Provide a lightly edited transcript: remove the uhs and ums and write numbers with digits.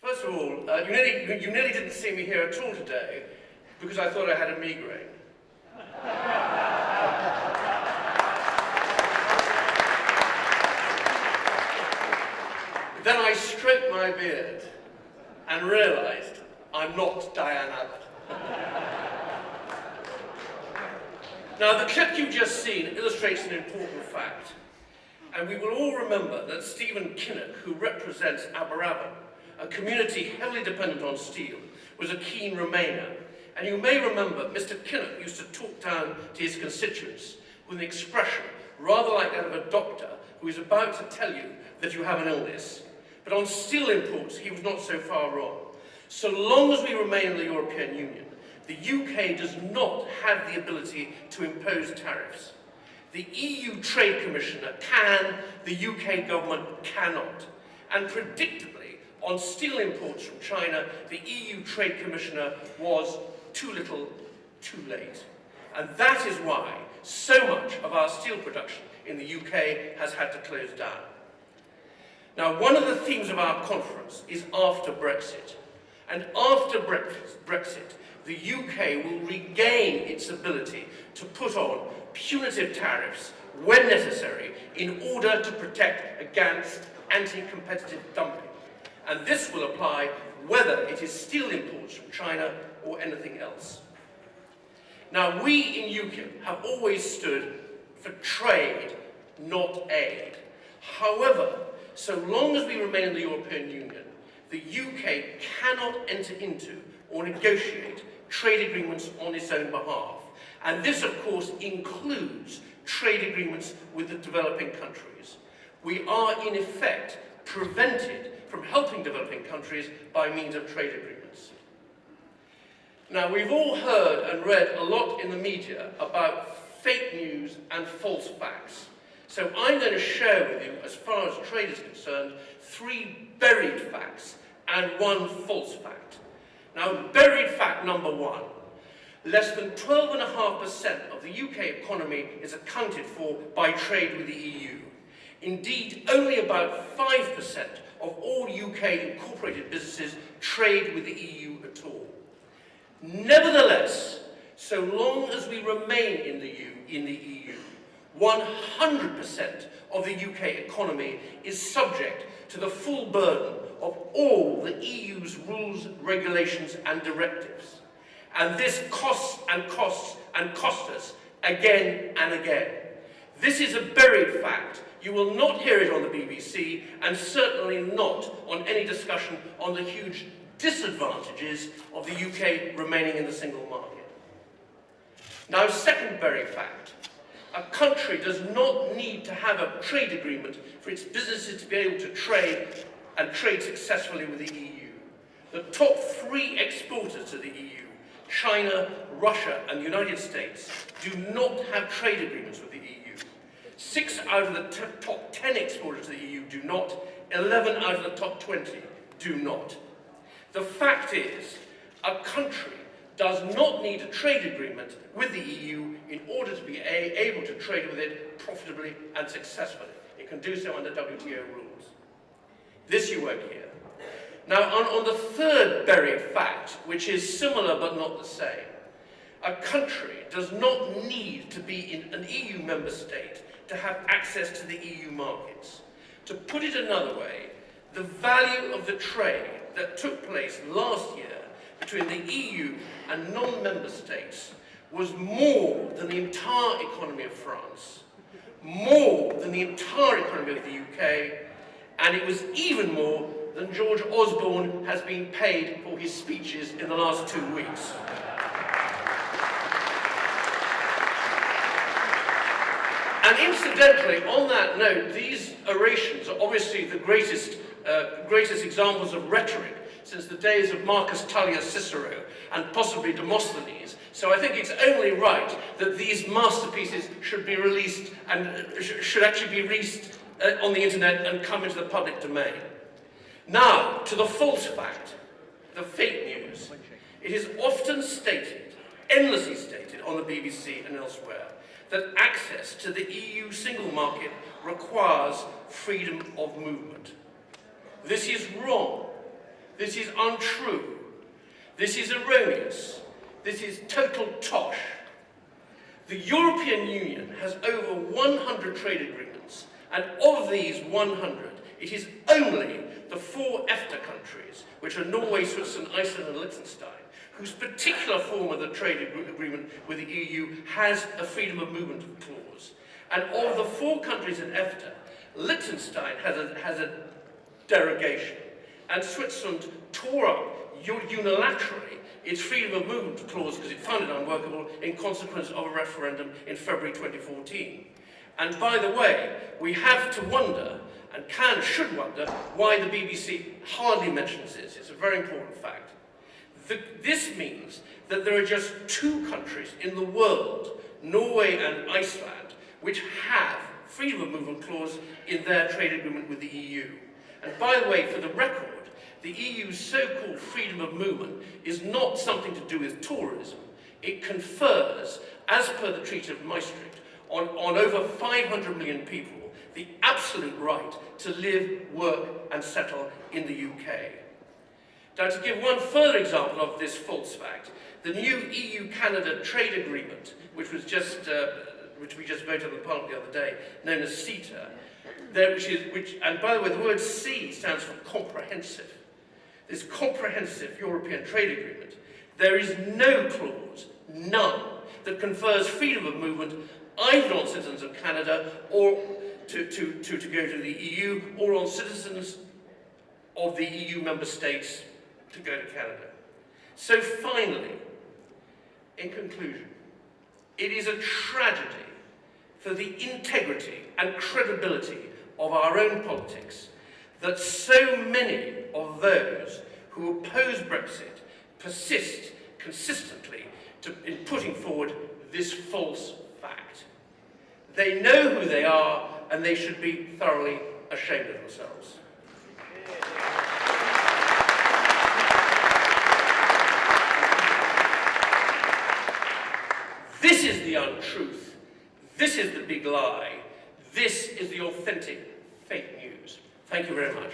First of all, you nearly didn't see me here at all today because I thought I had a migraine. Then I stroked my beard and realized I'm not Diane Abbott. Now, the clip you've just seen illustrates an important fact, and we will all remember that Stephen Kinnock, who represents Aberavon, a community heavily dependent on steel, was a keen Remainer. And you may remember Mr. Kinnock used to talk down to his constituents with an expression rather like that of a doctor who is about to tell you that you have an illness. But on steel imports, he was not so far wrong. So long as we remain in the European Union, the UK does not have the ability to impose tariffs. The EU Trade Commissioner can, the UK government cannot. And predictably, on steel imports from China, the EU Trade Commissioner was too little, too late. And that is why so much of our steel production in the UK has had to close down. Now, one of the themes of our conference is after Brexit. And after Brexit, the UK will regain its ability to put on punitive tariffs when necessary in order to protect against anti-competitive dumping. And this will apply whether it is steel imports from China or anything else. Now, we in UKIP have always stood for trade, not aid. However, so long as we remain in the European Union, the UK cannot enter into or negotiate trade agreements on its own behalf. And this, of course, includes trade agreements with the developing countries. We are, in effect, prevented from helping developing countries by means of trade agreements. Now, we've all heard and read a lot in the media about fake news and false facts. So I'm going to share with you, as far as trade is concerned, 3 buried facts and 1 false fact. Now, buried fact number 1. Less than 12.5% of the UK economy is accounted for by trade with the EU. Indeed, only about 5% of all UK incorporated businesses trade with the EU at all. Nevertheless, so long as we remain in the EU, 100% of the UK economy is subject to the full burden of all the EU's rules, regulations and directives. And this costs and costs and costs us again and again. This is a buried fact. You will not hear it on the BBC, and certainly not on any discussion on the huge disadvantages of the UK remaining in the single market. Now, second buried fact. A country does not need to have a trade agreement for its businesses to be able to trade and trade successfully with the EU. The top 3 exporters to the EU, China, Russia and the United States, do not have trade agreements with the EU. 6 out of the top 10 exporters to the EU do not. 11 out of the top 20 do not. The fact is, a country does not need a trade agreement with the EU in order to be able to trade with it profitably and successfully. It can do so under WTO rules. This you won't hear. Now, on the third buried fact, which is similar but not the same, a country does not need to be in an EU member state to have access to the EU markets. To put it another way, the value of the trade that took place last year between the EU and non-member states was more than the entire economy of France, more than the entire economy of the UK, and it was even more than George Osborne has been paid for his speeches in the last 2 weeks. And incidentally, on that note, these orations are obviously the greatest examples of rhetoric since the days of Marcus Tullius Cicero and possibly Demosthenes. So I think it's only right that these masterpieces should be released and should actually be released on the internet and come into the public domain. Now, to the false fact, the fake news. It is often stated, endlessly stated on the BBC and elsewhere, that access to the EU single market requires freedom of movement. This is wrong. This is untrue. This is erroneous. This is total tosh. The European Union has over 100 trade agreements, and of these 100, it is only the 4 EFTA countries, which are Norway, Switzerland, Iceland and Liechtenstein, whose particular form of the trade agreement with the EU has a freedom of movement clause. And of the 4 countries in EFTA, Liechtenstein has a derogation, and Switzerland tore up unilaterally its freedom of movement clause because it found it unworkable in consequence of a referendum in February 2014. And by the way, we have to wonder, and should wonder, why the BBC hardly mentions this. It's a very important fact. This means that there are just 2 countries in the world, Norway and Iceland, which have freedom of movement clause in their trade agreement with the EU. And by the way, for the record, the EU's so-called freedom of movement is not something to do with tourism. It confers, as per the Treaty of Maastricht, on over 500 million people the absolute right to live, work and settle in the UK. Now, to give one further example of this false fact, the new EU-Canada trade agreement, which we just voted on the Parliament the other day, known as CETA, and by the way, the word C stands for comprehensive. This comprehensive European trade agreement, there is no clause, none, that confers freedom of movement either on citizens of Canada or to go to the EU, or on citizens of the EU member states to go to Canada. So finally, in conclusion, it is a tragedy for the integrity and credibility of our own politics that so many of those who oppose Brexit persist consistently in putting forward this false fact. They know who they are, and they should be thoroughly ashamed of themselves. This is the untruth. This is the big lie. This is the authentic fake news. Thank you very much.